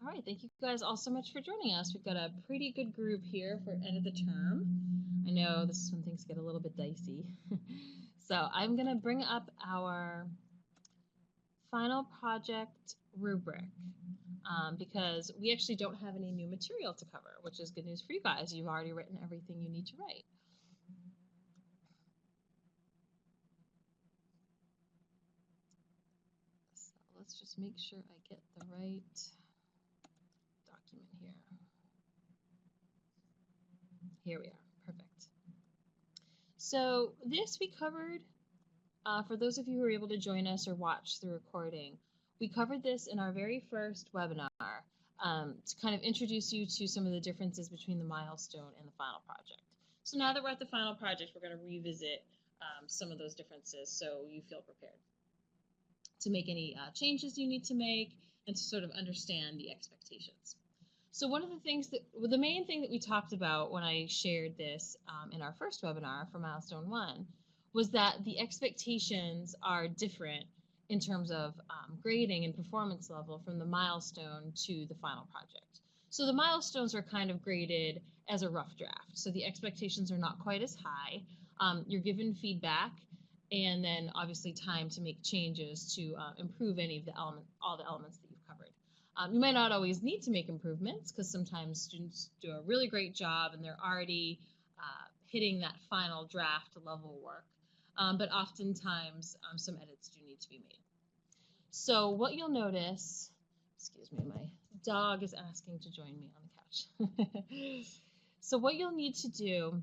All right, thank you guys all so much for joining us. We've got a pretty good group here for end of the term. I know this is when things get a little bit dicey. So I'm going to bring up our final project rubric because we actually don't have any new material to cover, which is good news for you guys. You've already written everything you need to write. So let's just make sure I get the right document here. Here we are. Perfect. So this we covered, for those of you who are able to join us or watch the recording, we covered this in our very first webinar to kind of introduce you to some of the differences between the milestone and the final project. So now that we're at the final project, we're going to revisit some of those differences so you feel prepared to make any changes you need to make and to sort of understand the expectations. So one of the things the main thing that we talked about when I shared this in our first webinar for Milestone 1 was that the expectations are different in terms of grading and performance level from the milestone to the final project. So the milestones are kind of graded as a rough draft. So the expectations are not quite as high. You're given feedback and then obviously time to make changes to improve any of all the elements that you've covered. You might not always need to make improvements because sometimes students do a really great job and they're already hitting that final draft level work. But oftentimes some edits do need to be made. So what you'll notice, excuse me, my dog is asking to join me on the couch. So what you'll need to do,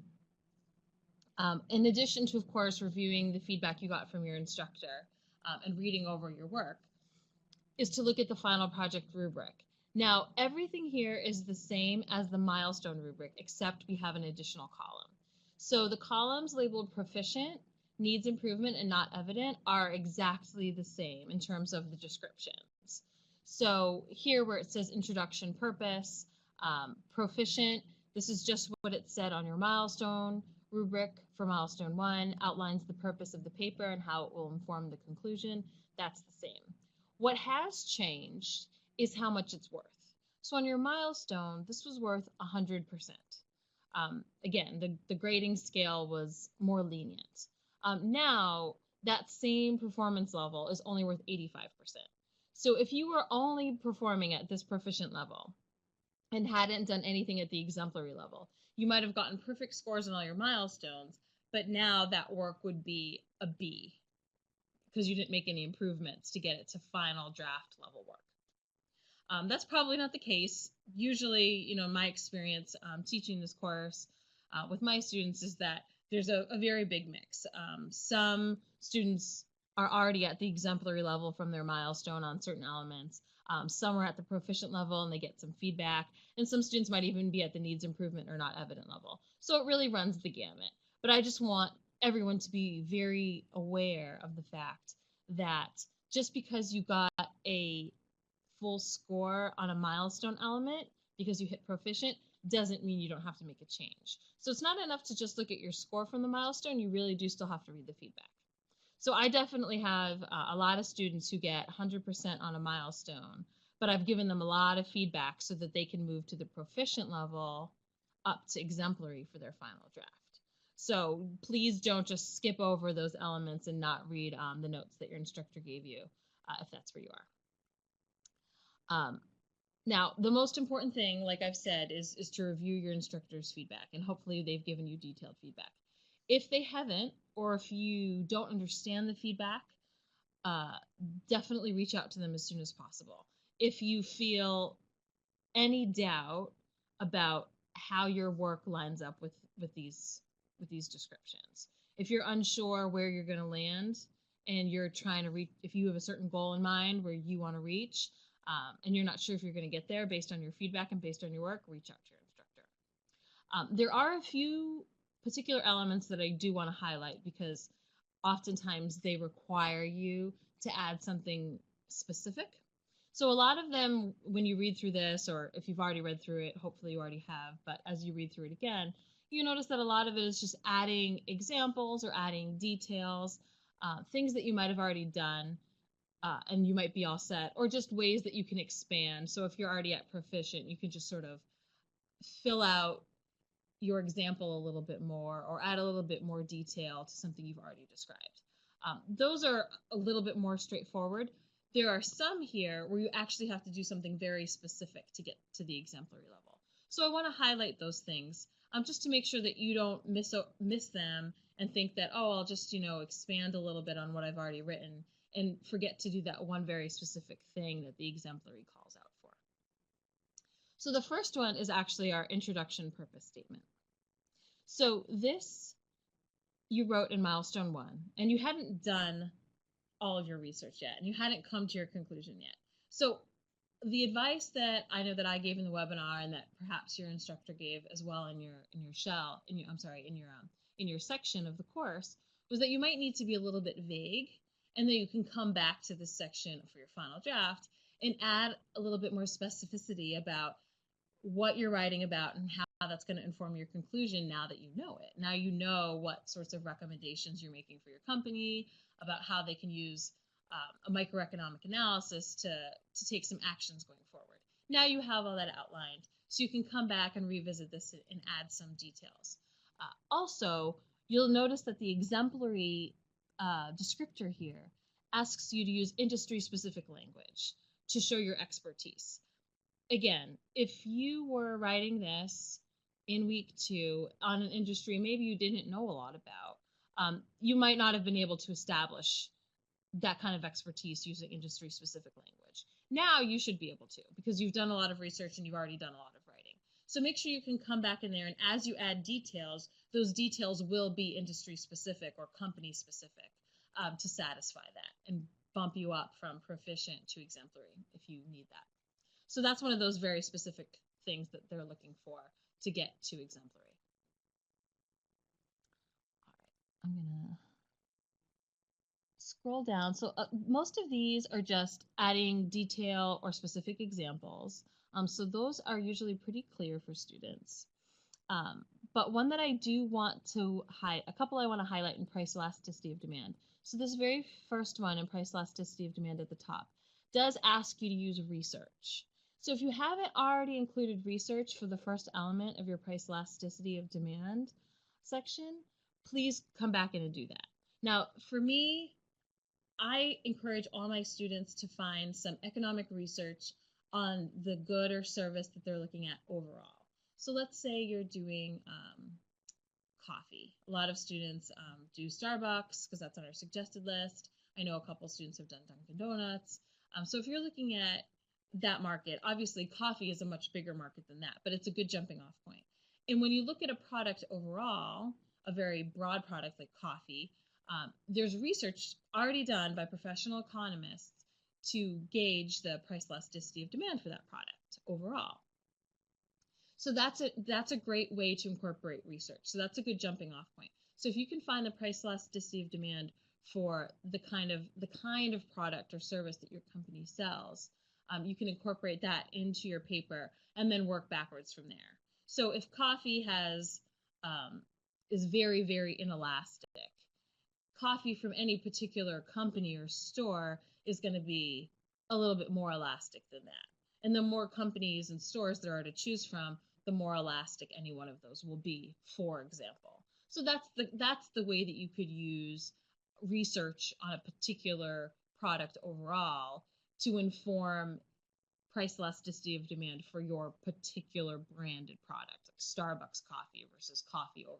in addition to, of course, reviewing the feedback you got from your instructor and reading over your work, is to look at the final project rubric. Now, everything here is the same as the milestone rubric, except we have an additional column. So the columns labeled proficient, needs improvement, and not evident are exactly the same in terms of the descriptions. So here where it says introduction purpose, proficient, this is just what it said on your milestone rubric for milestone 1, outlines the purpose of the paper and how it will inform the conclusion. That's the same. What has changed is how much it's worth. So on your milestone, this was worth 100%. Again, the grading scale was more lenient. Now, that same performance level is only worth 85%. So if you were only performing at this proficient level and hadn't done anything at the exemplary level, you might have gotten perfect scores on all your milestones, but now that work would be a B because you didn't make any improvements to get it to final draft level work. That's probably not the case. Usually, in my experience teaching this course with my students is that there's a very big mix. Some students are already at the exemplary level from their milestone on certain elements. Some are at the proficient level and they get some feedback, and some students might even be at the needs improvement or not evident level. So it really runs the gamut. But I just want everyone to be very aware of the fact that just because you got a full score on a milestone element because you hit proficient doesn't mean you don't have to make a change. So it's not enough to just look at your score from the milestone. You really do still have to read the feedback. So I definitely have a lot of students who get 100% on a milestone, but I've given them a lot of feedback so that they can move to the proficient level up to exemplary for their final draft. So please don't just skip over those elements and not read the notes that your instructor gave you if that's where you are. Now, the most important thing, like I've said, is to review your instructor's feedback, and hopefully they've given you detailed feedback. If they haven't, or if you don't understand the feedback, definitely reach out to them as soon as possible. If you feel any doubt about how your work lines up with these descriptions, if you're unsure where you're going to land and you're trying to reach, if you have a certain goal in mind where you want to reach, and you're not sure if you're going to get there based on your feedback and based on your work, reach out to your instructor. There are a few particular elements that I do want to highlight because oftentimes they require you to add something specific. So a lot of them, when you read through this, or if you've already read through it, hopefully you already have, but as you read through it again, you notice that a lot of it is just adding examples or adding details, things that you might have already done, and you might be all set, or just ways that you can expand. So if you're already at proficient, you can just sort of fill out your example a little bit more or add a little bit more detail to something you've already described. Those are a little bit more straightforward. There are some here where you actually have to do something very specific to get to the exemplary level. So I want to highlight those things just to make sure that you don't miss them and think that, oh, I'll just, expand a little bit on what I've already written and forget to do that one very specific thing that the exemplary calls out for. So the first one is actually our introduction purpose statement. So this you wrote in milestone 1, and you hadn't done all of your research yet, and you hadn't come to your conclusion yet. So the advice that I know that I gave in the webinar, and that perhaps your instructor gave as well in your section of the course, was that you might need to be a little bit vague, and then you can come back to this section for your final draft and add a little bit more specificity about what you're writing about and how that's going to inform your conclusion now that you know it. Now you know what sorts of recommendations you're making for your company, about how they can use a microeconomic analysis to take some actions going forward. Now you have all that outlined, so you can come back and revisit this and add some details. Also, you'll notice that the exemplary descriptor here asks you to use industry-specific language to show your expertise. Again, if you were writing this in week 2 on an industry maybe you didn't know a lot about, you might not have been able to establish that kind of expertise using industry-specific language. Now you should be able to, because you've done a lot of research and you've already done a lot of writing. So make sure you can come back in there, and as you add details, those details will be industry-specific or company-specific to satisfy that and bump you up from proficient to exemplary if you need that. So that's one of those very specific things that they're looking for to get to exemplary. All right, I'm going to scroll down. So most of these are just adding detail or specific examples. So those are usually pretty clear for students. But one that I do want to a couple I want to highlight in price elasticity of demand. So this very first one in price elasticity of demand at the top does ask you to use research. So if you haven't already included research for the first element of your price elasticity of demand section, please come back in and do that. Now, for me, I encourage all my students to find some economic research on the good or service that they're looking at overall. So let's say you're doing coffee. A lot of students do Starbucks because that's on our suggested list. I know a couple students have done Dunkin' Donuts. So if you're looking at that market, obviously coffee is a much bigger market than that, but it's a good jumping off point. And when you look at a product overall, a very broad product like coffee, there's research already done by professional economists to gauge the price elasticity of demand for that product overall. So that's a great way to incorporate research. So that's a good jumping off point. So if you can find the price elasticity of demand for the kind of product or service that your company sells, you can incorporate that into your paper and then work backwards from there. So if coffee is very, very inelastic, coffee from any particular company or store is going to be a little bit more elastic than that. And the more companies and stores there are to choose from, the more elastic any one of those will be, for example. So that's the way that you could use research on a particular product overall to inform price elasticity of demand for your particular branded product, like Starbucks coffee versus coffee overall.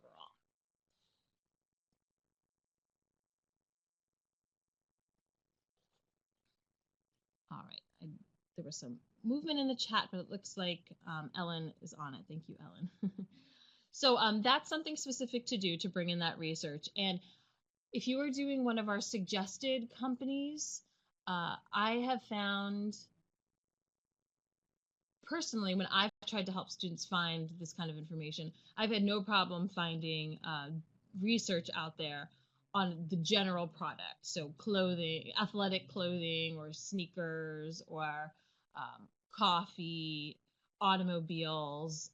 All right, there was some movement in the chat, but it looks like Ellen is on it. Thank you, Ellen. So that's something specific to do to bring in that research. And if you are doing one of our suggested companies, I have found personally, when I've tried to help students find this kind of information, I've had no problem finding research out there on the general product. So clothing, athletic clothing, or sneakers, or coffee, automobiles,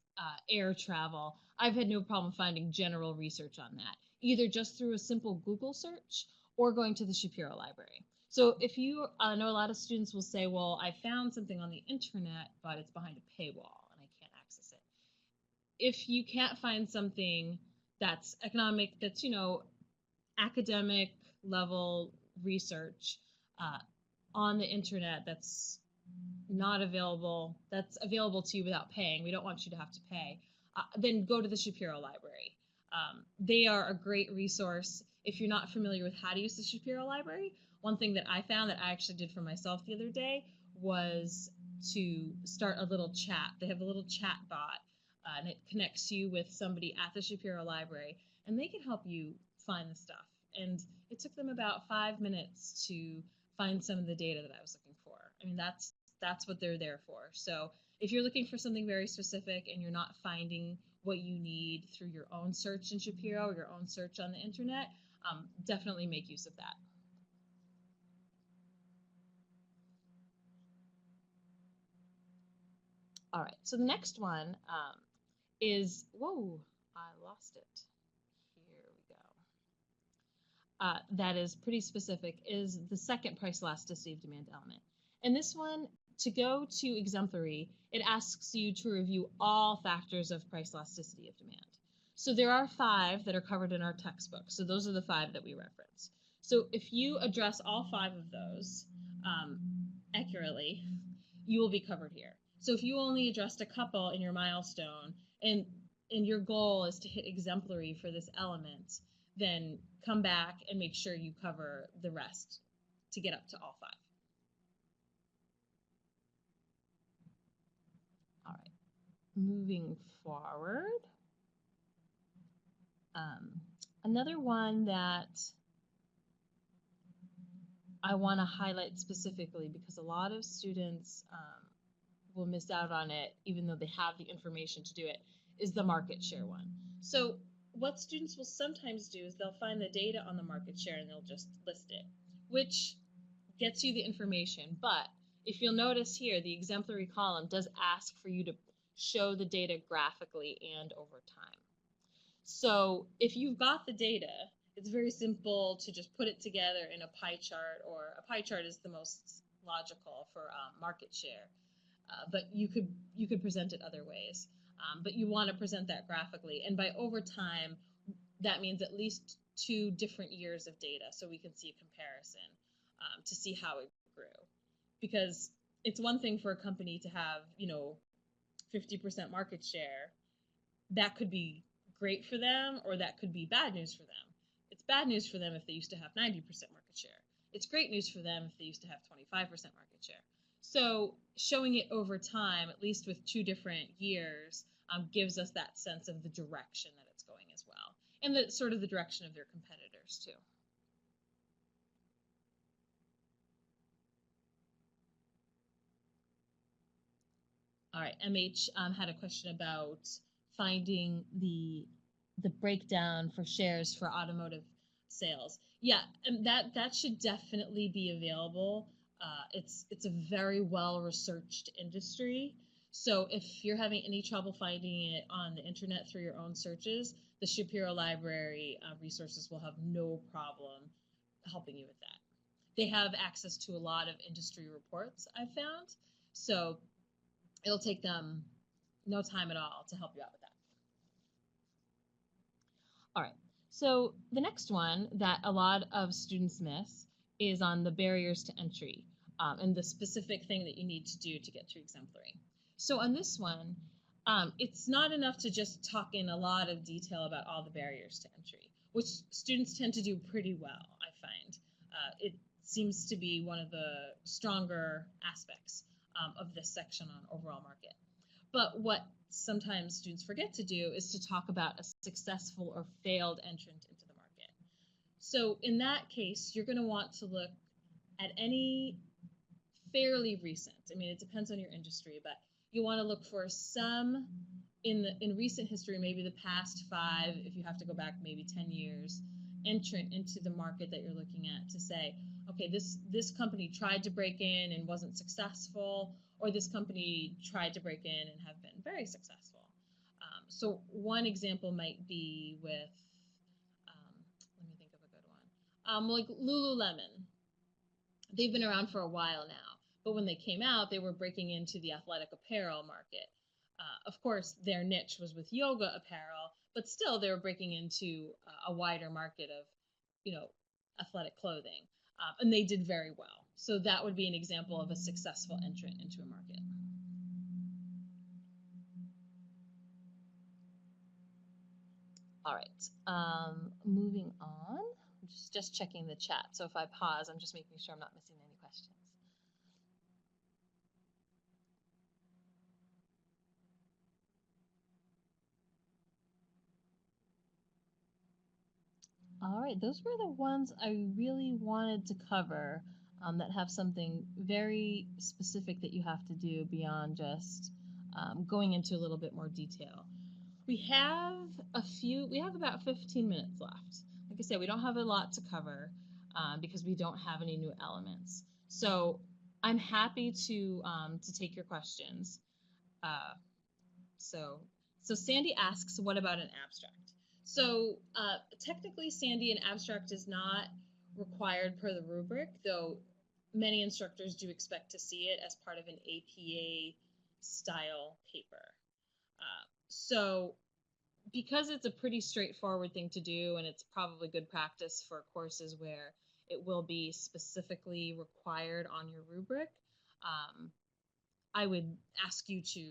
air travel. I've had no problem finding general research on that, either just through a simple Google search or going to the Shapiro Library. So if you I know a lot of students will say, well, I found something on the internet, but it's behind a paywall and I can't access it. If you can't find something that's economic, that's, academic level research uh, on the internet not available, that's available to you without paying, we don't want you to have to pay, then go to the Shapiro Library. They are a great resource. If you're not familiar with how to use the Shapiro Library, one thing that I found that I actually did for myself the other day was to start a little chat. They have a little chat bot, and it connects you with somebody at the Shapiro Library, and they can help you find the stuff. And it took them about 5 minutes to find some of the data that I was looking for. I mean, that's what they're there for. So if you're looking for something very specific and you're not finding what you need through your own search in Shapiro or your own search on the internet, definitely make use of that. All right, so the next one is, whoa, I lost it. Here we go. That is pretty specific, is the second price elasticity of demand element. And this one, to go to exemplary, it asks you to review all factors of price elasticity of demand. So there are 5 that are covered in our textbook. So those are the 5 that we reference. So if you address all 5 of those accurately, you will be covered here. So if you only addressed a couple in your milestone and your goal is to hit exemplary for this element, then come back and make sure you cover the rest to get up to all 5. All right, moving forward. Another one that I want to highlight specifically, because a lot of students will miss out on it even though they have the information to do it, is the market share one. So what students will sometimes do is they'll find the data on the market share and they'll just list it, which gets you the information. But if you'll notice here, the exemplary column does ask for you to show the data graphically and over time. So if you've got the data, it's very simple to just put it together in a pie chart, or a pie chart is the most logical for market share. But you could present it other ways. But you want to present that graphically. And by over time, that means at least 2 different years of data, so we can see a comparison to see how it grew. Because it's one thing for a company to have, 50% market share. That could be great for them, or that could be bad news for them. It's bad news for them if they used to have 90% market share. It's great news for them if they used to have 25% market share. So showing it over time, at least with 2 different years, gives us that sense of the direction that it's going as well, and the sort of the direction of their competitors too. All right, MH had a question about finding the breakdown for shares for automotive sales. Yeah, and that should definitely be available. It's a very well researched industry. So if you're having any trouble finding it on the internet through your own searches, the Shapiro Library resources will have no problem helping you with that. They have access to a lot of industry reports, I've found. So it'll take them no time at all to help you out with that. All right, so the next one that a lot of students miss is on the barriers to entry, and the specific thing that you need to do to get to exemplary. So on this one, it's not enough to just talk in a lot of detail about all the barriers to entry, which students tend to do pretty well, I find. It seems to be one of the stronger aspects of this section on overall market. But what sometimes students forget to do is to talk about a successful or failed entrant into the market. So in that case, you're going to want to look at any fairly recent, I mean, it depends on your industry, but you want to look for some in recent history, maybe the past 5, if you have to go back maybe 10 years, entrant into the market that you're looking at, to say, okay, this company tried to break in and wasn't successful, or this company tried to break in and have been very successful. So one example might be with, let me think of a good one, like Lululemon. they've been around for a while now. But when they came out, they were breaking into the athletic apparel market. Of course, their niche was with yoga apparel, but still they were breaking into a wider market of, athletic clothing. And they did very well. So that would be an example of a successful entrant into a market. All right, moving on. I'm just checking the chat. So if I pause, I'm just making sure I'm not missing any questions. All right, those were the ones I really wanted to cover that have something very specific that you have to do beyond just going into a little bit more detail. We have about 15 minutes left. Like I said, we don't have a lot to cover because we don't have any new elements. So I'm happy to take your questions. So Sandy asks, what about an abstract? So technically, Sandy, an abstract is not required per the rubric, though many instructors do expect to see it as part of an APA style paper. So because it's a pretty straightforward thing to do, and it's probably good practice for courses where it will be specifically required on your rubric, I would ask you to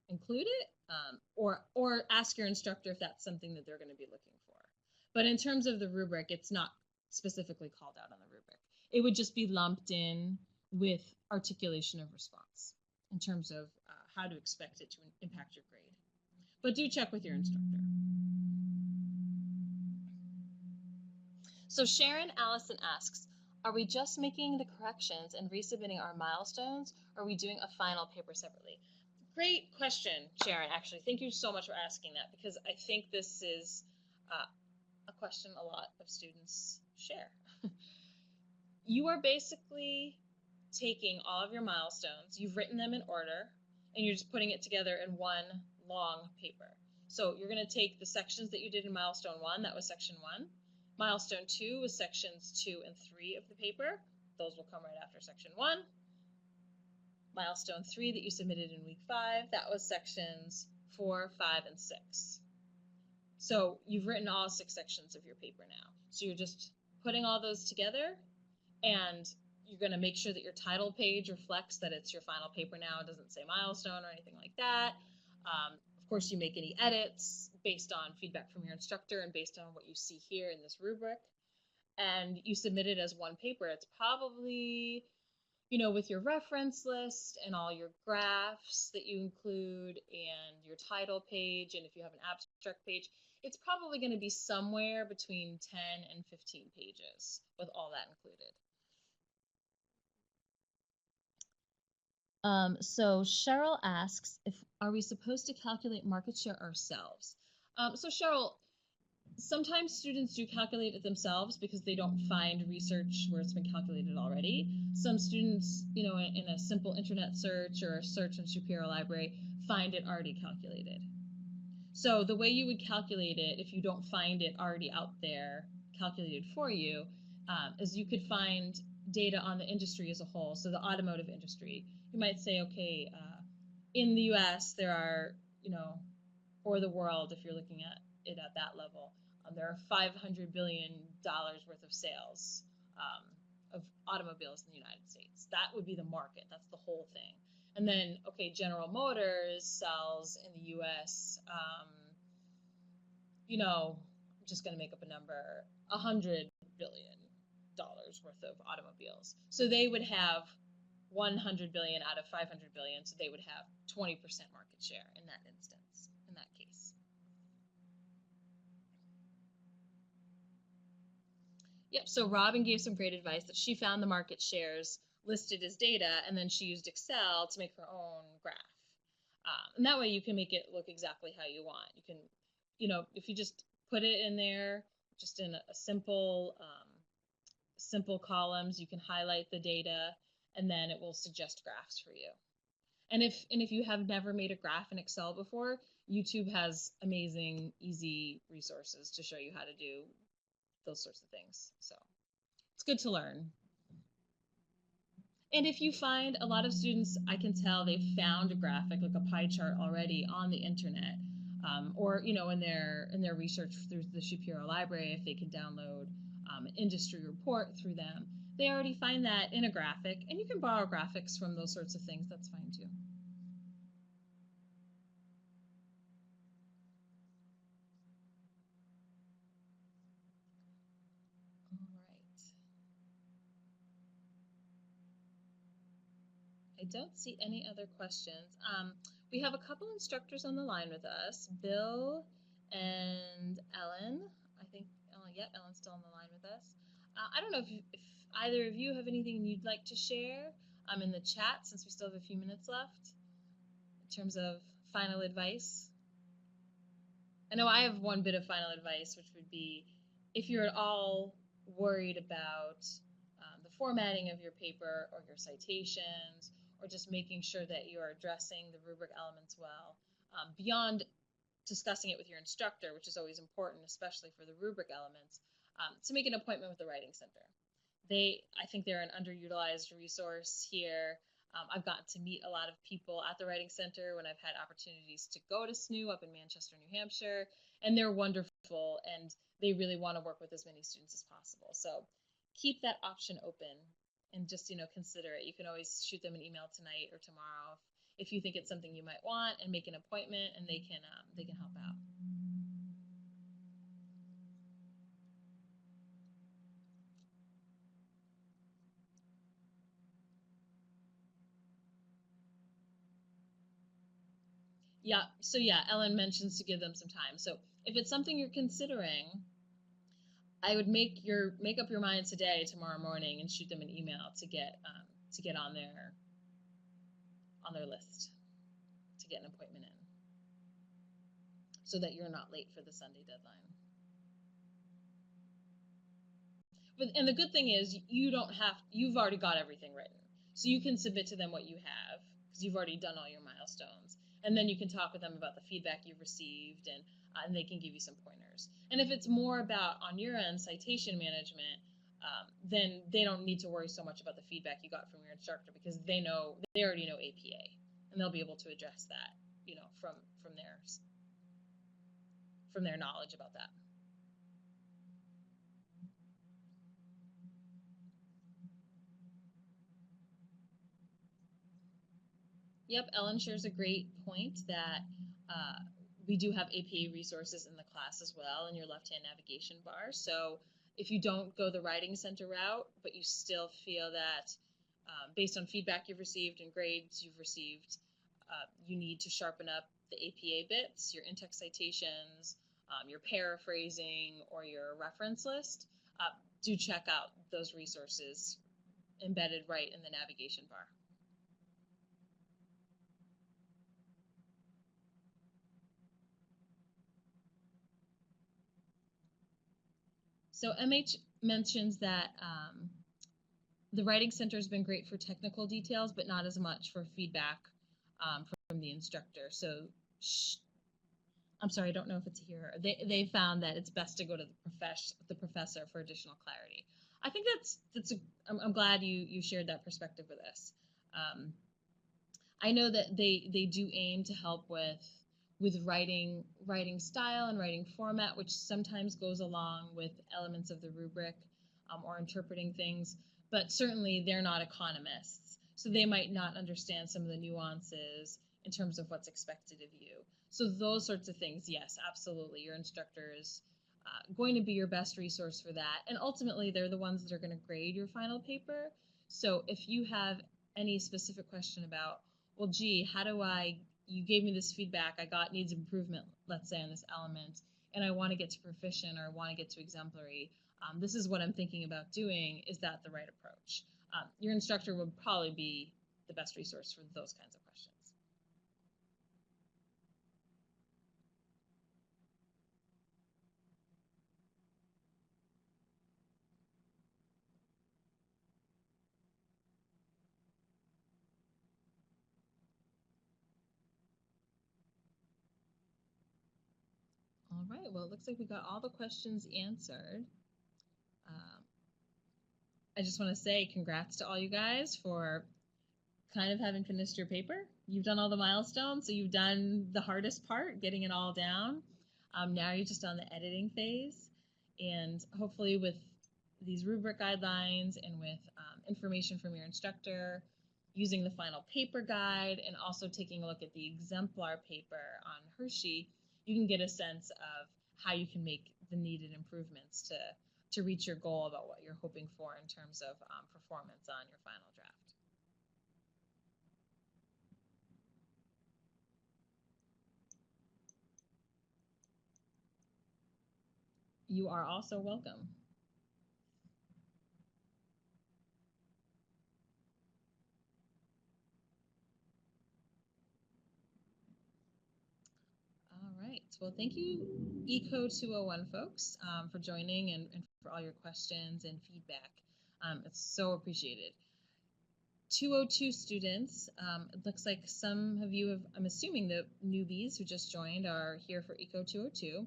include it, or ask your instructor if that's something that they're going to be looking for. But in terms of the rubric, it's not specifically called out on the rubric. It would just be lumped in with articulation of response in terms of how to expect it to impact your grade. But do check with your instructor. So Sharon Allison asks, are we just making the corrections and resubmitting our milestones, or are we doing a final paper separately? Great question, Sharon, actually. Thank you so much for asking that, because I think this is a question a lot of students share. You are basically taking all of your milestones, you've written them in order, and you're just putting it together in one long paper. So you're going to take the sections that you did in milestone 1, that was section 1. Milestone 2 was sections 2 and 3 of the paper. Those will come right after section 1. Milestone 3 that you submitted in week 5, that was sections 4, 5, and 6. So you've written all 6 sections of your paper now. So you're just putting all those together, and you're going to make sure that your title page reflects that it's your final paper now. It doesn't say milestone or anything like that. Of course, you make any edits based on feedback from your instructor and based on what you see here in this rubric. And you submit it as one paper. It's probably, with your reference list and all your graphs that you include and your title page, and if you have an abstract page, it's probably going to be somewhere between 10 and 15 pages with all that included. So Cheryl asks, are we supposed to calculate market share ourselves? So Cheryl, sometimes students do calculate it themselves because they don't find research where it's been calculated already. Some students, in a simple internet search or a search in Superior Library, find it already calculated. So the way you would calculate it, if you don't find it already out there calculated for you, is you could find data on the industry as a whole, so the automotive industry. You might say, okay, in the US, there are, or the world, if you're looking at it at that level, there are $500 billion worth of sales of automobiles in the United States. That would be the market. That's the whole thing. And then, okay, General Motors sells in the US, I'm just going to make up a number, $100 billion worth of automobiles. So they would have 100 billion out of 500 billion, so they would have 20% market share in that instance, in that case. Yep, so Robin gave some great advice that she found the market shares listed as data, and then she used Excel to make her own graph. And that way you can make it look exactly how you want. You can, if you just put it in there, just in a simple columns, you can highlight the data, and then it will suggest graphs for you. And if you have never made a graph in Excel before, YouTube has amazing, easy resources to show you how to do those sorts of things. So it's good to learn. And if you find a lot of students, I can tell they've found a graphic like a pie chart already on the internet, or in their research through the Shapiro Library, if they can download an industry report through them, they already find that in a graphic, and you can borrow graphics from those sorts of things. That's fine too. All right. I don't see any other questions. We have a couple instructors on the line with us, Bill and Ellen. I think, yeah, Ellen's still on the line with us. I don't know if either of you have anything you'd like to share in the chat, since we still have a few minutes left, in terms of final advice. I know I have one bit of final advice, which would be, if you're at all worried about the formatting of your paper or your citations, or just making sure that you are addressing the rubric elements well, beyond discussing it with your instructor, which is always important, especially for the rubric elements, to make an appointment with the Writing Center. I think they're an underutilized resource here. I've gotten to meet a lot of people at the Writing Center when I've had opportunities to go to SNU up in Manchester, New Hampshire, and they're wonderful, and they really want to work with as many students as possible. So keep that option open, and just consider it. You can always shoot them an email tonight or tomorrow if you think it's something you might want, and make an appointment, and they can help out. Yeah, so yeah, Ellen mentions to give them some time. So if it's something you're considering, I would make up your mind today, tomorrow morning, and shoot them an email to get on their list, to get an appointment in, so that you're not late for the Sunday deadline. And the good thing is, you've already got everything written, so you can submit to them what you have, because you've already done all your milestones, and then you can talk with them about the feedback you've received, and they can give you some pointers. And if it's more about, on your end, citation management, then they don't need to worry so much about the feedback you got from your instructor, because they already know APA, and they'll be able to address that, from their knowledge about that. Yep, Ellen shares a great point that we do have APA resources in the class as well in your left-hand navigation bar. So if you don't go the Writing Center route, but you still feel that based on feedback you've received and grades you've received, you need to sharpen up the APA bits, your in-text citations, your paraphrasing, or your reference list, do check out those resources embedded right in the navigation bar. So MH mentions that the Writing Center has been great for technical details, but not as much for feedback from the instructor. So I'm sorry, I don't know if it's here. They found that it's best to go to the professor for additional clarity. I think I'm glad you shared that perspective with us. I know that they do aim to help with writing style and writing format, which sometimes goes along with elements of the rubric, or interpreting things. But certainly they're not economists, so they might not understand some of the nuances in terms of what's expected of you. So those sorts of things, yes, absolutely, your instructor is going to be your best resource for that. And ultimately, they're the ones that are going to grade your final paper. So if you have any specific question about, well, gee, you gave me this feedback, I got needs improvement, let's say, on this element, and I want to get to proficient, or I want to get to exemplary, this is what I'm thinking about doing, is that the right approach? Your instructor would probably be the best resource for those kinds of questions. All right, well, it looks like we got all the questions answered. Um, I just want to say congrats to all you guys for kind of having finished your paper. You've done all the milestones, so you've done the hardest part, getting it all down. Now you're just on the editing phase, and hopefully with these rubric guidelines and with information from your instructor, using the final paper guide, and also taking a look at the exemplar paper on Hershey, you can get a sense of how you can make the needed improvements to reach your goal about what you're hoping for in terms of performance on your final draft. You are also welcome. All right. Well, thank you, ECO 201 folks, for joining and for all your questions and feedback. It's so appreciated. 202 students, it looks like some of you have, I'm assuming the newbies who just joined are here for ECO 202.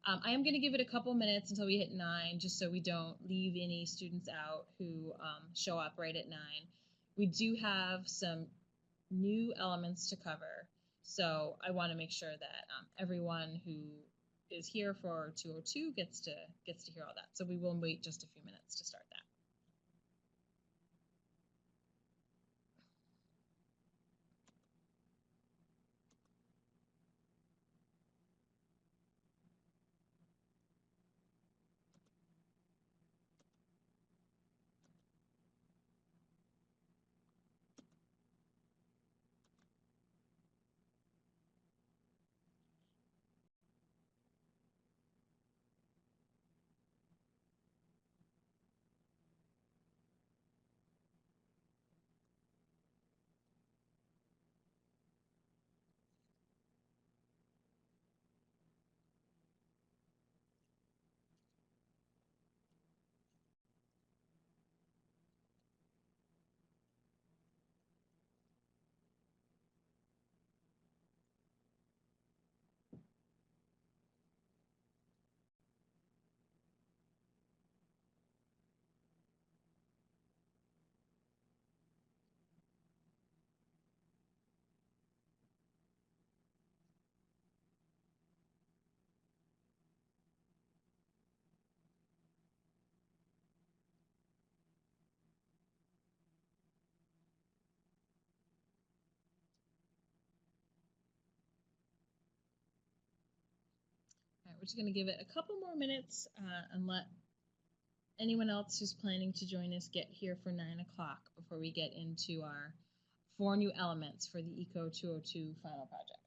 I am going to give it a couple minutes until we hit 9, just so we don't leave any students out who show up right at 9. We do have some new elements to cover, so I want to make sure that everyone who is here for 202 gets to hear all that. So we will wait just a few minutes to start that. All right, we're just going to give it a couple more minutes and let anyone else who's planning to join us get here for 9 o'clock before we get into our 4 new elements for the ECO 202 final project.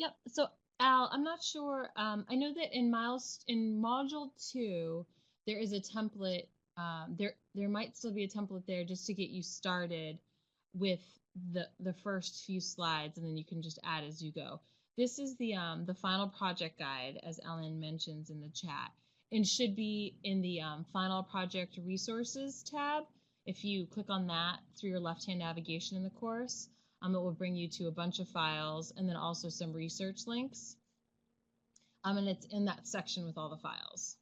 Yep. So Al, I'm not sure. I know that in module 2, there is a template. There might still be a template there just to get you started with the first few slides, and then you can just add as you go. This is the final project guide, as Ellen mentions in the chat, and should be in the final project resources tab. If you click on that through your left-hand navigation in the course, it will bring you to a bunch of files and then also some research links. And it's in that section with all the files.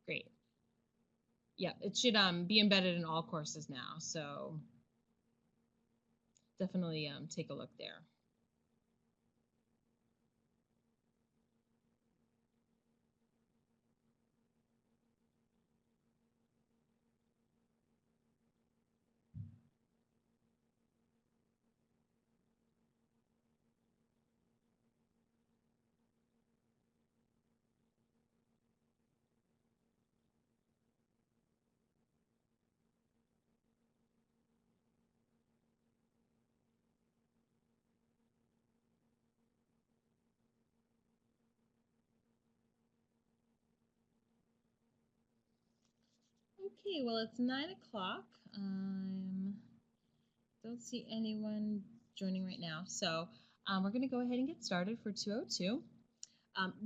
Great. Yeah, it should be embedded in all courses now, so definitely take a look there. Okay, well, it's 9 o'clock. Don't see anyone joining right now. So we're going to go ahead and get started for 202.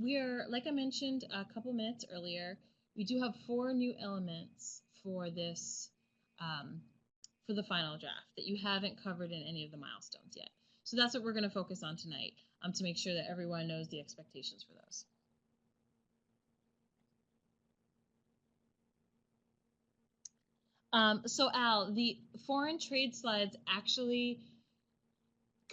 We are, like I mentioned a couple minutes earlier, we do have 4 new elements for this, for the final draft that you haven't covered in any of the milestones yet. So that's what we're going to focus on tonight, to make sure that everyone knows the expectations for those. So Al, the foreign trade slides actually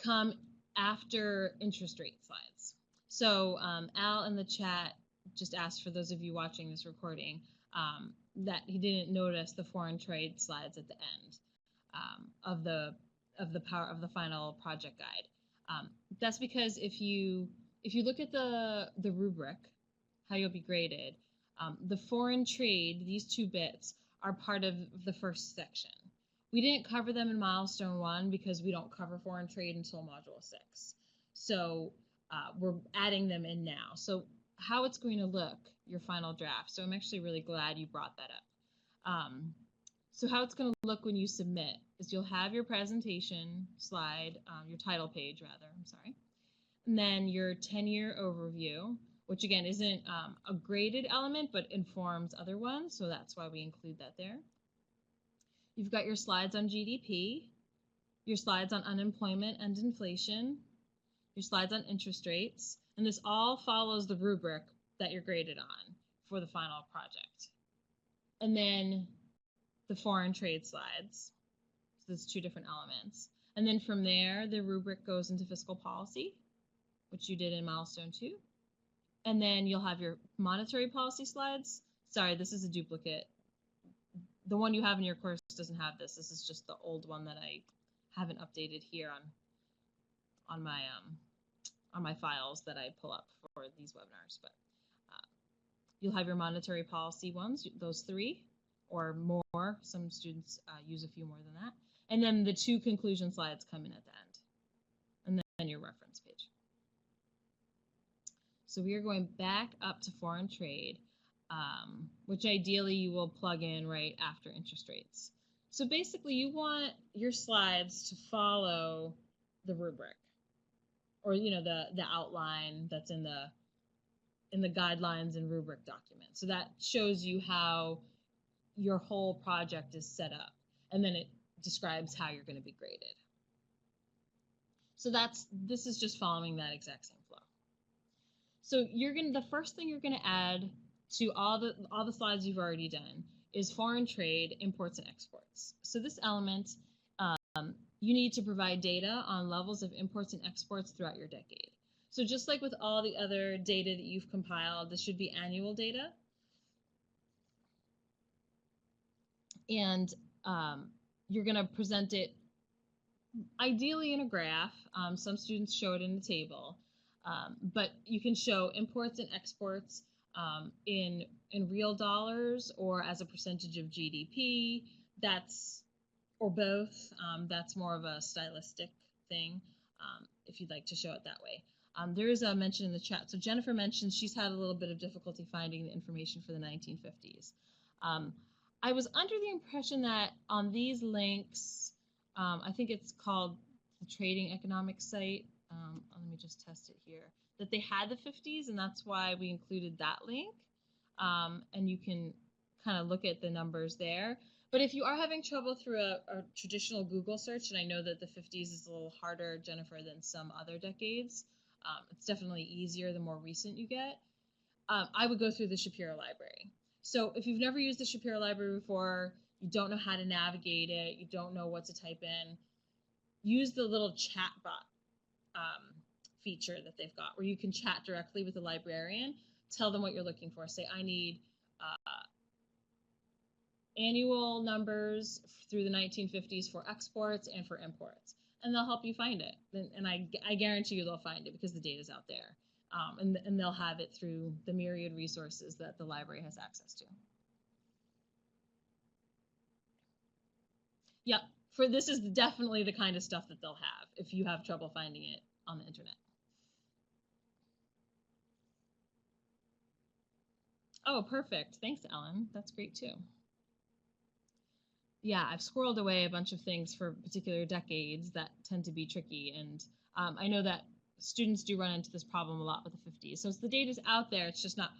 come after interest rate slides. So Al in the chat just asked, for those of you watching this recording, that he didn't notice the foreign trade slides at the end of the final project guide. That's because if you look at the rubric, how you'll be graded, the foreign trade, these 2 bits, are part of the first section. We didn't cover them in milestone 1 because we don't cover foreign trade until module 6. So we're adding them in now. So how it's going to look, your final draft. So I'm actually really glad you brought that up. So how it's going to look when you submit is you'll have your presentation slide, your title page rather, I'm sorry, and then your 10-year overview, which again isn't a graded element but informs other ones, so that's why we include that there. You've got your slides on GDP, your slides on unemployment and inflation, your slides on interest rates, and this all follows the rubric that you're graded on for the final project. And then the foreign trade slides. So there's 2 different elements. And then from there, the rubric goes into fiscal policy, which you did in milestone 2. And then you'll have your monetary policy slides. Sorry, this is a duplicate. The one you have in your course doesn't have this. This is just the old one that I haven't updated here on my files that I pull up for these webinars. But you'll have your monetary policy ones, those 3 or more. Some students use a few more than that. And then the 2 conclusion slides come in at the end. And then your reference page. So we are going back up to foreign trade, which ideally you will plug in right after interest rates. So basically you want your slides to follow the rubric, or the outline that's in the guidelines and rubric document. So that shows you how your whole project is set up, and then it describes how you're going to be graded. So this is just following that exact same flow. So the first thing you're going to add to all the slides you've already done is foreign trade, imports, and exports. So this element, you need to provide data on levels of imports and exports throughout your decade. So just like with all the other data that you've compiled, this should be annual data. And you're going to present it ideally in a graph. Some students show it in the table. But you can show imports and exports in real dollars or as a percentage of GDP. Or both. That's more of a stylistic thing if you'd like to show it that way. There is a mention in the chat. So Jennifer mentions she's had a little bit of difficulty finding the information for the 1950s. I was under the impression that on these links, I think it's called the Trading Economics site. Let me just test it here. That they had the 50s, and that's why we included that link. And you can kind of look at the numbers there. But if you are having trouble through a traditional Google search, and I know that the 50s is a little harder, Jennifer, than some other decades, it's definitely easier the more recent you get, I would go through the Shapiro Library. So if you've never used the Shapiro Library before, you don't know how to navigate it, you don't know what to type in, use the little chat bot feature that they've got, where you can chat directly with the librarian, tell them what you're looking for. Say, I need annual numbers through the 1950s for exports and for imports, and they'll help you find it. And I guarantee you they'll find it because the data's out there, and they'll have it through the myriad resources that the library has access to. Yep, this is definitely the kind of stuff that they'll have if you have trouble finding it on the internet. Oh, perfect. Thanks, Ellen. That's great too. Yeah, I've squirreled away a bunch of things for particular decades that tend to be tricky. And I know that students do run into this problem a lot with the 50s. So the data's out there, it's just not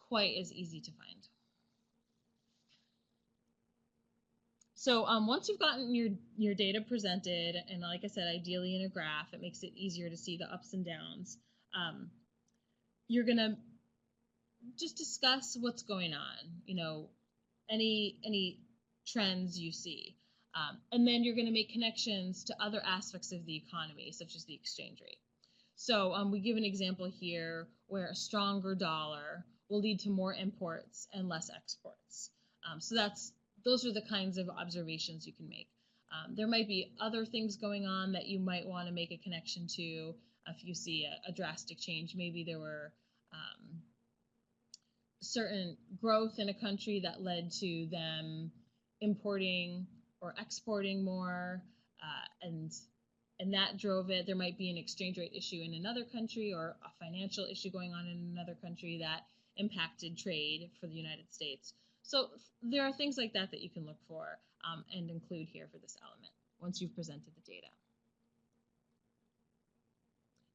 quite as easy to find. So once you've gotten your data presented, and like I said, ideally in a graph, it makes it easier to see the ups and downs. You're gonna just discuss what's going on, any trends you see. And then you're going to make connections to other aspects of the economy, such as the exchange rate. So we give an example here where a stronger dollar will lead to more imports and less exports. So those are the kinds of observations you can make. There might be other things going on that you might want to make a connection to if you see a drastic change. Maybe there were certain growth in a country that led to them importing or exporting more, and that drove it. There might be an exchange rate issue in another country or a financial issue going on in another country that impacted trade for the United States. So there are things like that that you can look for and include here for this element once you've presented the data.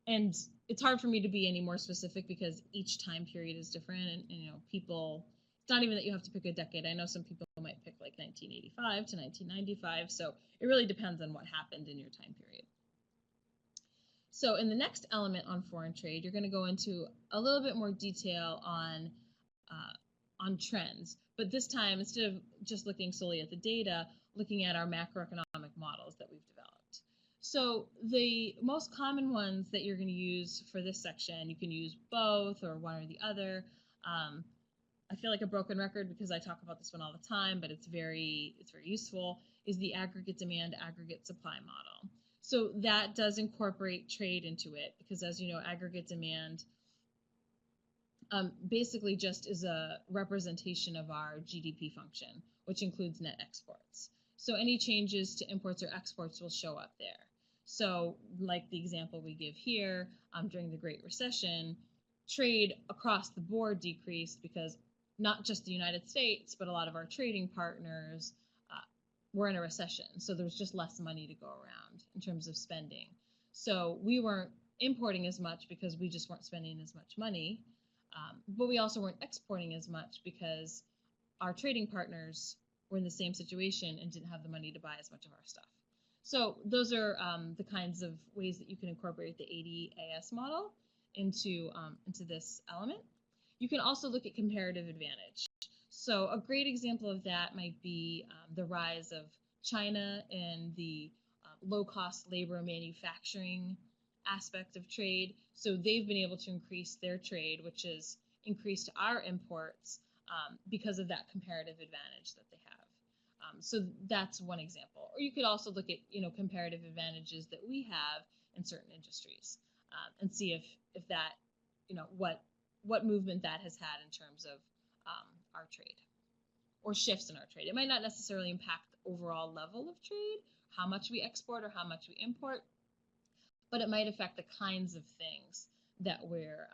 And it's hard for me to be any more specific because each time period is different, and people, it's not even that you have to pick a decade. I know some people might pick like 1985 to 1995, so it really depends on what happened in your time period. So in the next element on foreign trade, you're going to go into a little bit more detail on trends, but this time, instead of just looking solely at the data, looking at our macroeconomic models that we've developed. So the most common ones that you're going to use for this section, you can use both or one or the other. I feel like a broken record because I talk about this one all the time, but it's very useful, is the aggregate demand, aggregate supply model. So that does incorporate trade into it because, as you know, aggregate demand basically just is a representation of our GDP function, which includes net exports. So any changes to imports or exports will show up there. So like the example we give here, during the Great Recession, trade across the board decreased because not just the United States, but a lot of our trading partners were in a recession. So there was just less money to go around in terms of spending. So we weren't importing as much because we just weren't spending as much money. But we also weren't exporting as much because our trading partners were in the same situation and didn't have the money to buy as much of our stuff. So those are the kinds of ways that you can incorporate the ADAS model into this element. You can also look at comparative advantage. So a great example of that might be the rise of China and the low-cost labor manufacturing aspect of trade. So they've been able to increase their trade, which has increased our imports because of that comparative advantage that they have. So that's one example. Or you could also look at comparative advantages that we have in certain industries and see if that what movement that has had in terms of our trade or shifts in our trade. It might not necessarily impact the overall level of trade, how much we export or how much we import, but it might affect the kinds of things that we're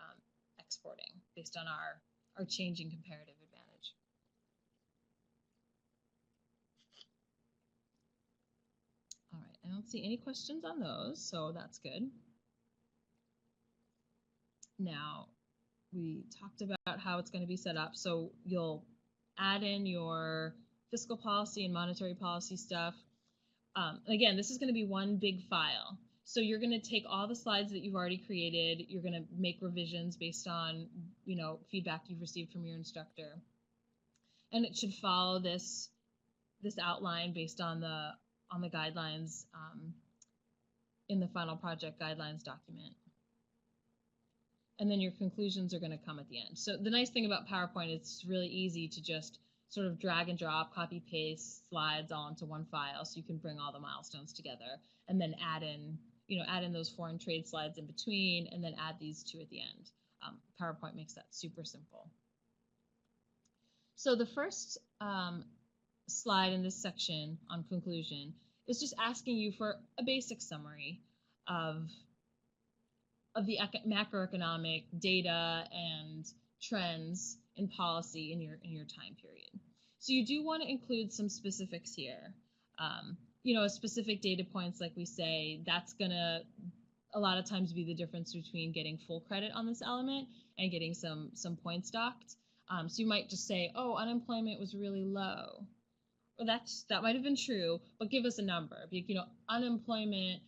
exporting based on our changing comparative advantage. All right, I don't see any questions on those, so that's good. Now, we talked about how it's going to be set up, so you'll add in your fiscal policy and monetary policy stuff. Again, this is going to be one big file. So you're going to take all the slides that you've already created. You're going to make revisions based on, feedback you've received from your instructor. And it should follow this outline based on the guidelines in the final project guidelines document. And then your conclusions are going to come at the end. So the nice thing about PowerPoint is it's really easy to just sort of drag and drop, copy, paste slides all into one file, so you can bring all the milestones together and then add in those foreign trade slides in between, and then add these two at the end. PowerPoint makes that super simple. So the first slide in this section on conclusion is just asking you for a basic summary of the macroeconomic data and trends in policy in your time period. So you do want to include some specifics here. Specific data points, like we say, that's going to a lot of times be the difference between getting full credit on this element and getting some points docked. So you might just say, oh, unemployment was really low. Well, that might have been true, but give us a number. Unemployment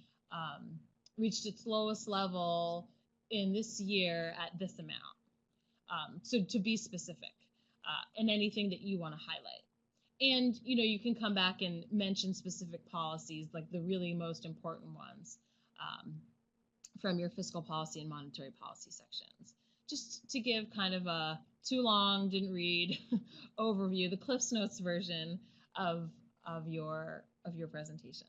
reached its lowest level in this year at this amount. So to be specific, and anything that you want to highlight. And you can come back and mention specific policies, like the really most important ones from your fiscal policy and monetary policy sections, just to give kind of a too long, didn't read overview, the Cliff's Notes version of your presentation.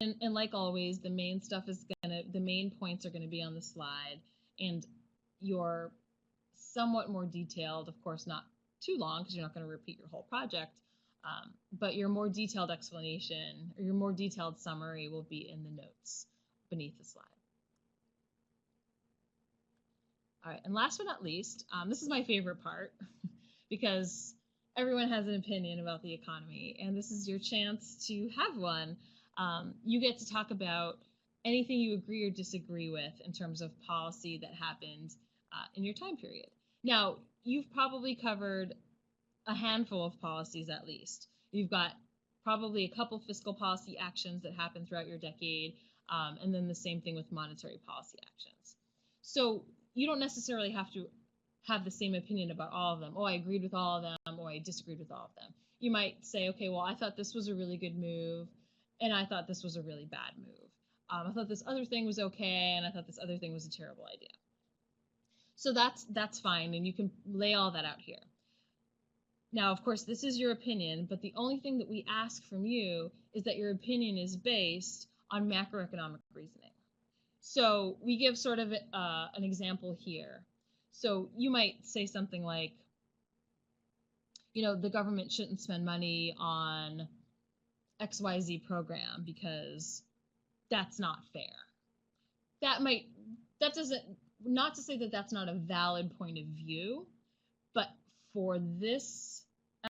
And like always, the main points are gonna be on the slide, and your somewhat more detailed, of course, not too long because you're not going to repeat your whole project, but your more detailed explanation or your more detailed summary will be in the notes beneath the slide. All right, and last but not least, this is my favorite part because everyone has an opinion about the economy, and this is your chance to have one. You get to talk about anything you agree or disagree with in terms of policy that happened in your time period. Now, you've probably covered a handful of policies at least. You've got probably a couple fiscal policy actions that happened throughout your decade, and then the same thing with monetary policy actions. So you don't necessarily have to have the same opinion about all of them. Oh, I agreed with all of them, or I disagreed with all of them. You might say, okay, well, I thought this was a really good move, and I thought this was a really bad move. I thought this other thing was okay, and I thought this other thing was a terrible idea. So that's fine, and you can lay all that out here. Now, of course, this is your opinion, but the only thing that we ask from you is that your opinion is based on macroeconomic reasoning. So we give sort of an example here. So you might say something like, the government shouldn't spend money on XYZ program because that's not fair. Not to say that that's not a valid point of view, but for this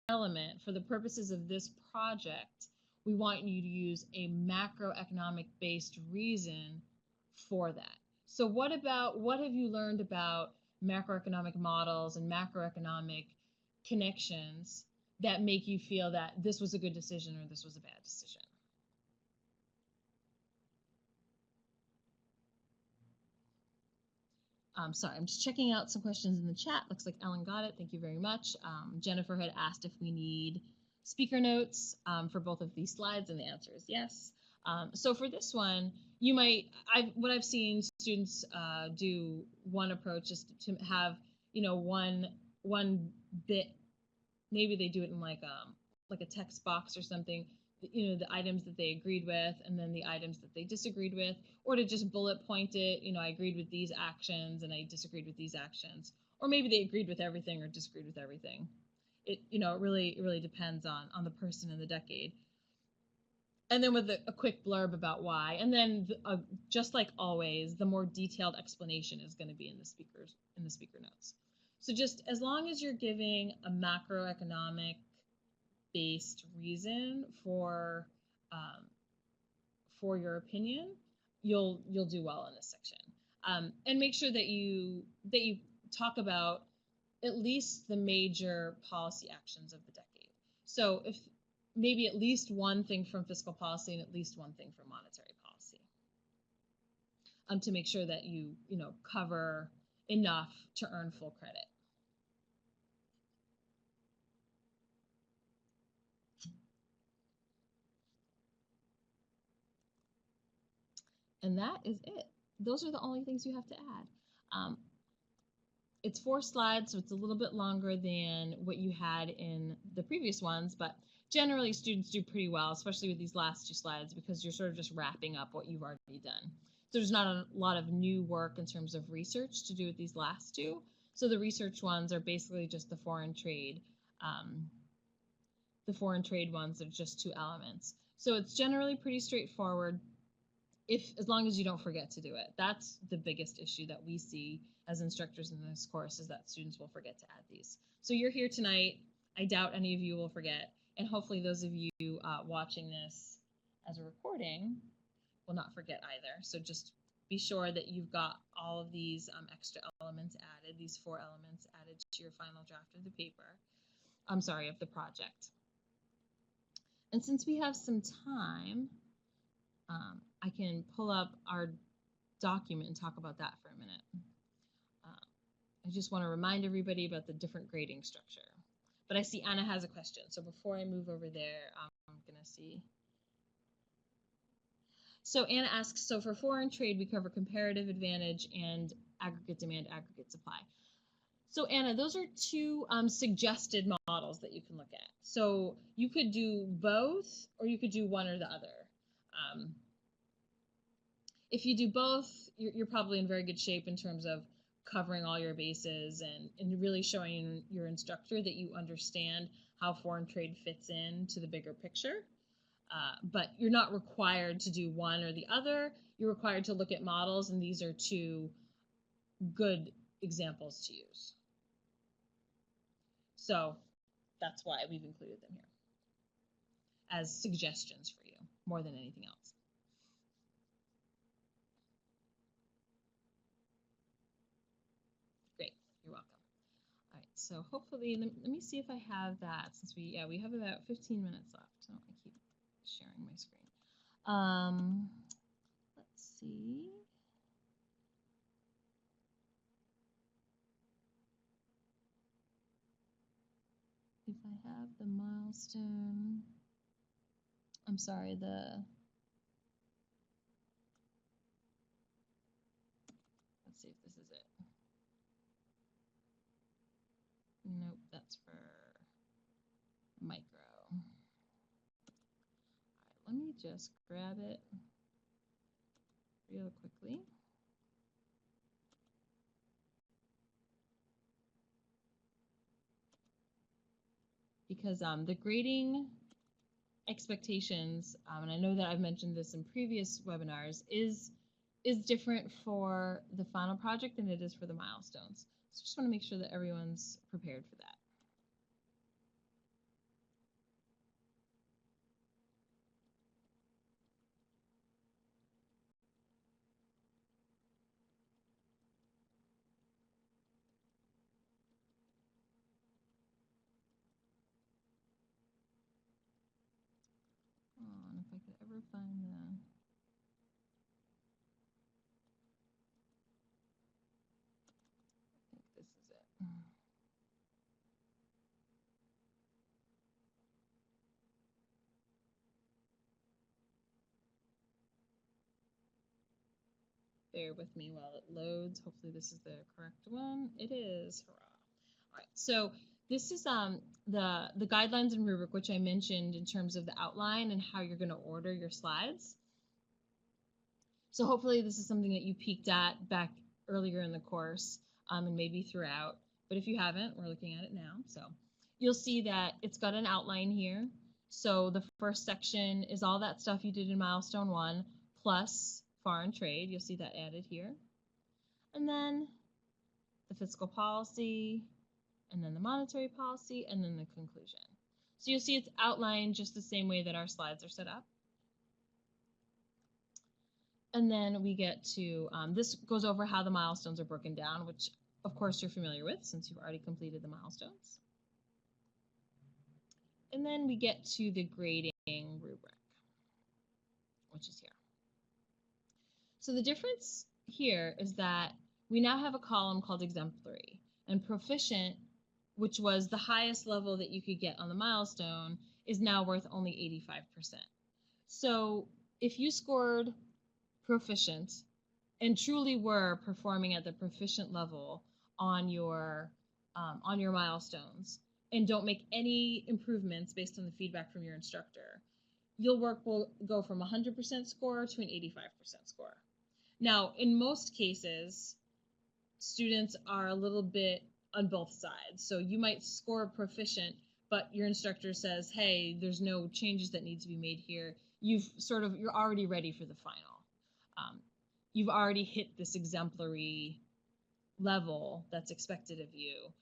element, for the purposes of this project, we want you to use a macroeconomic based reason for that. So what have you learned about macroeconomic models and macroeconomic connections that make you feel that this was a good decision or this was a bad decision? Sorry, I'm just checking out some questions in the chat. Looks like Ellen got it. Thank you very much. Jennifer had asked if we need speaker notes for both of these slides, and the answer is yes. So for this one, what I've seen students do, one approach is to have, one bit, maybe they do it in like a text box or something, the items that they agreed with and then the items that they disagreed with, or to just bullet point it, I agreed with these actions and I disagreed with these actions, or maybe they agreed with everything or disagreed with everything. It really depends on the person in the decade. And then with a quick blurb about why, and then just like always, the more detailed explanation is going to be in the speaker notes. So just as long as you're giving a macroeconomic based reason for your opinion, you'll do well in this section. And make sure that you talk about at least the major policy actions of the decade. So if maybe at least one thing from fiscal policy and at least one thing from monetary policy, to make sure that you cover enough to earn full credit. And that is it. Those are the only things you have to add. It's 4 slides, so it's a little bit longer than what you had in the previous ones, but generally students do pretty well, especially with these last 2 slides, because you're sort of just wrapping up what you've already done. So there's not a lot of new work in terms of research to do with these last 2. So the research ones are basically just the foreign trade. The foreign trade ones are just 2 elements. So it's generally pretty straightforward, as long as you don't forget to do it. That's the biggest issue that we see as instructors in this course, is that students will forget to add these. So you're here tonight. I doubt any of you will forget. And hopefully those of you watching this as a recording will not forget either. So just be sure that you've got all of these extra elements added, these 4 elements added to your final draft of the paper. I'm sorry, of the project. And since we have some time, I can pull up our document and talk about that for a minute. I just want to remind everybody about the different grading structure. But I see Anna has a question. So before I move over there, I'm going to see. So Anna asks, so for foreign trade, we cover comparative advantage and aggregate demand, aggregate supply. So Anna, those are 2 suggested models that you can look at. So you could do both, or you could do one or the other. If you do both, you're probably in very good shape in terms of covering all your bases and really showing your instructor that you understand how foreign trade fits into the bigger picture. But you're not required to do one or the other. You're required to look at models, and these are 2 good examples to use. So that's why we've included them here as suggestions for you more than anything else. Great, you're welcome. All right, so hopefully, let me see if I have that, since we have about 15 minutes left. So I keep sharing my screen. Let's see. If I have the milestone, I'm sorry, let's see if this is it. Nope, that's for micro. All right, let me just grab it real quickly. Because the grading expectations, and I know that I've mentioned this in previous webinars, is different for the final project than it is for the milestones. So just want to make sure that everyone's prepared for that. Oh, and if I could ever find the... I think this is it. Bear with me while it loads. Hopefully this is the correct one. It is. Hurrah. All right, so this is the guidelines and rubric, which I mentioned in terms of the outline and how you're going to order your slides. So hopefully this is something that you peeked at back earlier in the course and maybe throughout. But if you haven't, we're looking at it now. So you'll see that it's got an outline here. So the first section is all that stuff you did in milestone 1 plus foreign trade. You'll see that added here. And then the fiscal policy, and then the monetary policy, and then the conclusion. So you'll see it's outlined just the same way that our slides are set up. And then we get to, this goes over how the milestones are broken down, which of course you're familiar with since you've already completed the milestones. And then we get to the grading rubric, which is here. So the difference here is that we now have a column called exemplary, and proficient, which was the highest level that you could get on the milestone, is now worth only 85%. So if you scored proficient and truly were performing at the proficient level on your milestones and don't make any improvements based on the feedback from your instructor, your work will go from 100% score to an 85% score. Now, in most cases, students are a little bit on both sides. So you might score proficient, but your instructor says, hey, there's no changes that need to be made here. You're already ready for the final. You've already hit this exemplary level that's expected of you.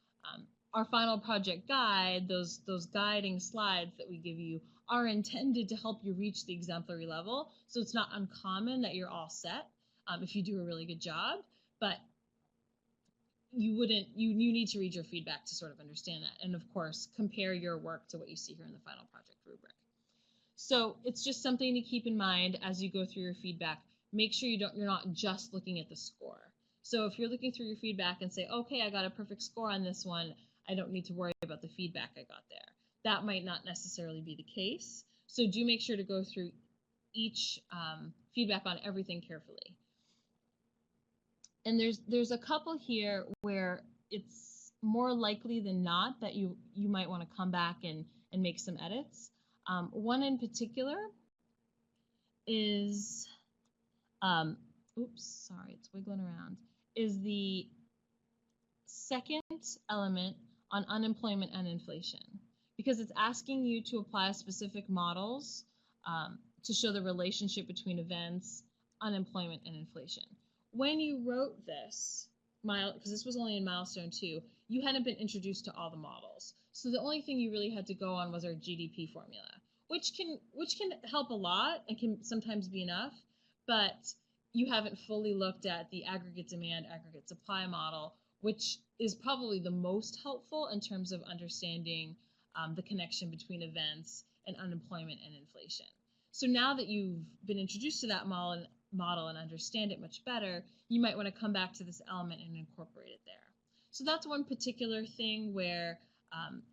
our final project guide, those guiding slides that we give you are intended to help you reach the exemplary level. So it's not uncommon that you're all set if you do a really good job, but you need to read your feedback to sort of understand that. And of course, compare your work to what you see here in the final project rubric. So it's just something to keep in mind as you go through your feedback. Make sure you're not just looking at the score. So if you're looking through your feedback and say, okay, I got a perfect score on this one, I don't need to worry about the feedback I got there. That might not necessarily be the case. So do make sure to go through each feedback on everything carefully. And there's a couple here where it's more likely than not that you might want to come back and make some edits. One in particular is, oops, sorry, it's wiggling around, is the second element on unemployment and inflation, because it's asking you to apply specific models to show the relationship between events, unemployment, and inflation. When you wrote this, because this was only in milestone 2, you hadn't been introduced to all the models. So the only thing you really had to go on was our GDP formula, which can help a lot and can sometimes be enough, but you haven't fully looked at the aggregate demand, aggregate supply model, which is probably the most helpful in terms of understanding the connection between events and unemployment and inflation. So now that you've been introduced to that model and understand it much better, you might want to come back to this element and incorporate it there. So that's one particular thing where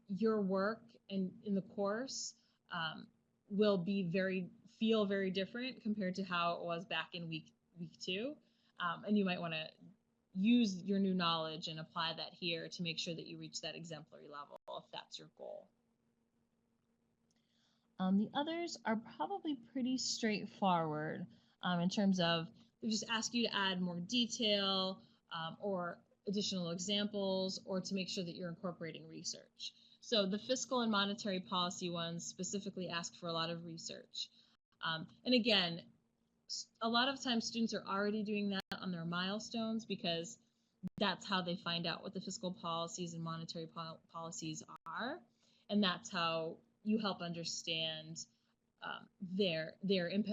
your work in the course will feel very different compared to how it was back in week 2, and you might want to use your new knowledge and apply that here to make sure that you reach that exemplary level if that's your goal. The others are probably pretty straightforward in terms of they just ask you to add more detail or additional examples, or to make sure that you're incorporating research. So the fiscal and monetary policy ones specifically ask for a lot of research. And again, a lot of times students are already doing that on their milestones because that's how they find out what the fiscal policies and monetary policies are. And that's how you help understand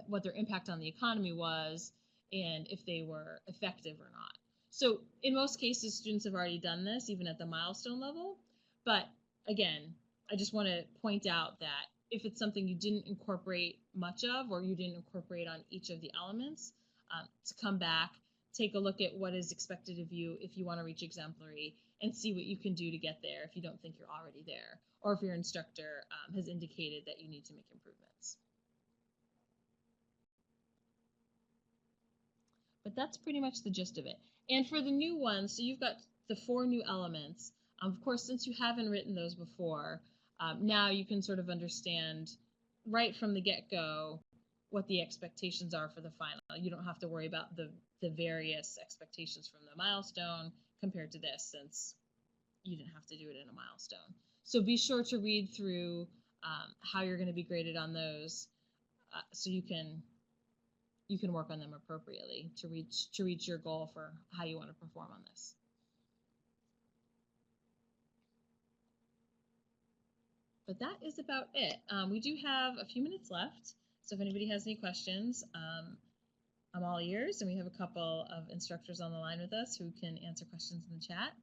what their impact on the economy was and if they were effective or not. So in most cases, students have already done this, even at the milestone level. But again, I just want to point out that if it's something you didn't incorporate much of, or you didn't incorporate on each of the elements, to come back, take a look at what is expected of you if you want to reach exemplary, and see what you can do to get there if you don't think you're already there, or if your instructor has indicated that you need to make improvements. But that's pretty much the gist of it. And for the new ones, so you've got the 4 new elements. Of course, since you haven't written those before, now you can sort of understand right from the get-go what the expectations are for the final. You don't have to worry about the various expectations from the milestone compared to this, since you didn't have to do it in a milestone. So be sure to read through how you're going to be graded on those, so you can work on them appropriately to reach your goal for how you want to perform on this. But that is about it. We do have a few minutes left, so if anybody has any questions, I'm all ears, and we have a couple of instructors on the line with us who can answer questions in the chat.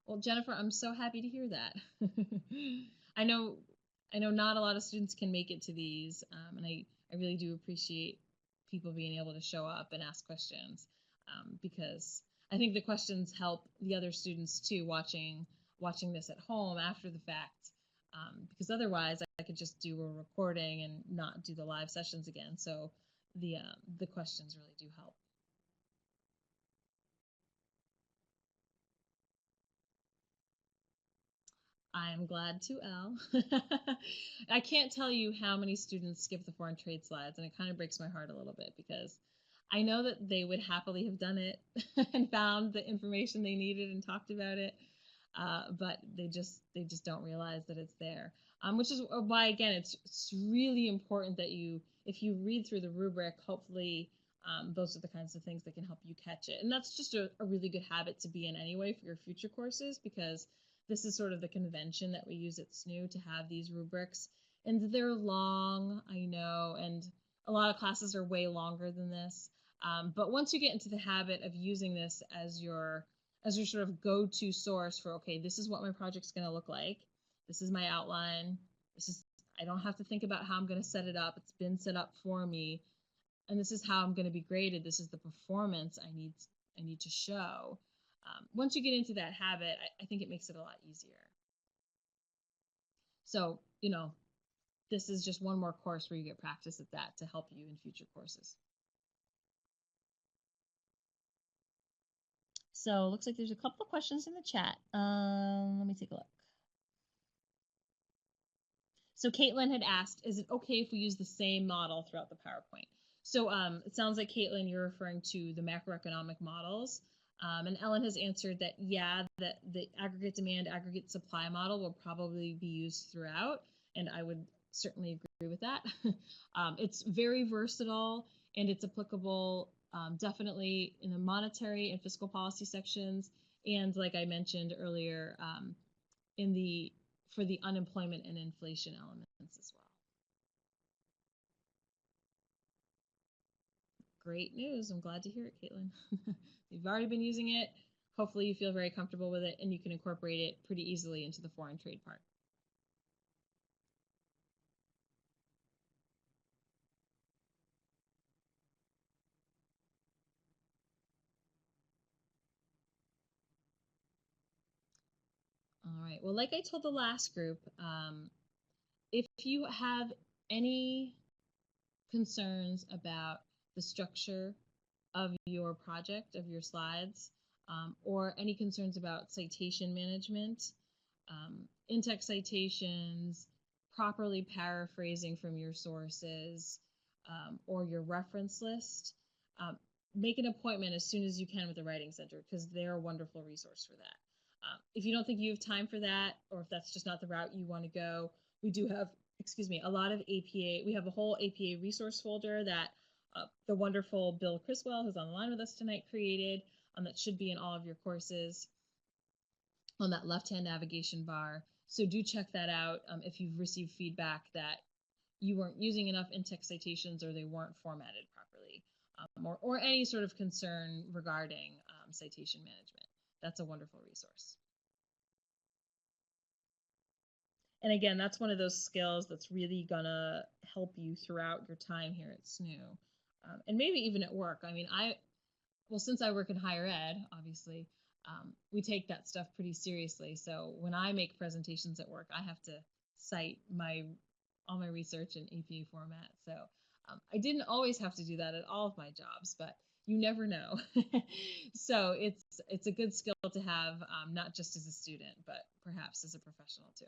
Well, Jennifer, I'm so happy to hear that. I know not a lot of students can make it to these, and I really do appreciate people being able to show up and ask questions, because I think the questions help the other students too, watching this at home after the fact, because otherwise I could just do a recording and not do the live sessions again. So the questions really do help. I'm glad to, Al. I can't tell you how many students skip the foreign trade slides, and it kind of breaks my heart a little bit, because I know that they would happily have done it and found the information they needed and talked about it, but they just don't realize that it's there. Which is why, again, it's really important that if you read through the rubric, hopefully Those are the kinds of things that can help you catch it. And that's just a really good habit to be in anyway for your future courses, because this is sort of the convention that we use at SNU to have these rubrics. And they're long, I know, and a lot of classes are way longer than this. But once you get into the habit of using this as your sort of go-to source for, okay, this is what my project's going to look like. This is my outline. I don't have to think about how I'm going to set it up. It's been set up for me. And this is how I'm going to be graded. This is the performance I need to show. Once you get into that habit, I think it makes it a lot easier. So, this is just one more course where you get practice at that to help you in future courses. So, looks like there's a couple of questions in the chat. Let me take a look. So Caitlin had asked, is it okay if we use the same model throughout the PowerPoint? So it sounds like, Caitlin, you're referring to the macroeconomic models. And Ellen has answered that, yeah, that the aggregate demand, aggregate supply model will probably be used throughout. And I would certainly agree with that. It's very versatile, and it's applicable definitely in the monetary and fiscal policy sections. And like I mentioned earlier, for the unemployment and inflation elements as well. Great news. I'm glad to hear it, Caitlin. You've already been using it. Hopefully you feel very comfortable with it and you can incorporate it pretty easily into the foreign trade part. All right. Well, like I told the last group, if you have any concerns about the structure of your project, of your slides, or any concerns about citation management, in-text citations, properly paraphrasing from your sources, or your reference list, make an appointment as soon as you can with the Writing Center, because they're a wonderful resource for that. If you don't think you have time for that, or if that's just not the route you want to go, we do have, a lot of APA. We have a whole APA resource folder that the wonderful Bill Criswell, who's on the line with us tonight, created, that should be in all of your courses on that left-hand navigation bar. So do check that out if you've received feedback that you weren't using enough in-text citations or they weren't formatted properly, or any sort of concern regarding citation management. That's a wonderful resource. And again, that's one of those skills that's really gonna help you throughout your time here at SNU, and maybe even at work. I mean, since I work in higher ed, obviously, we take that stuff pretty seriously. So when I make presentations at work, I have to cite all my research in APA format. So I didn't always have to do that at all of my jobs, but you never know. So it's a good skill to have, not just as a student, but perhaps as a professional too.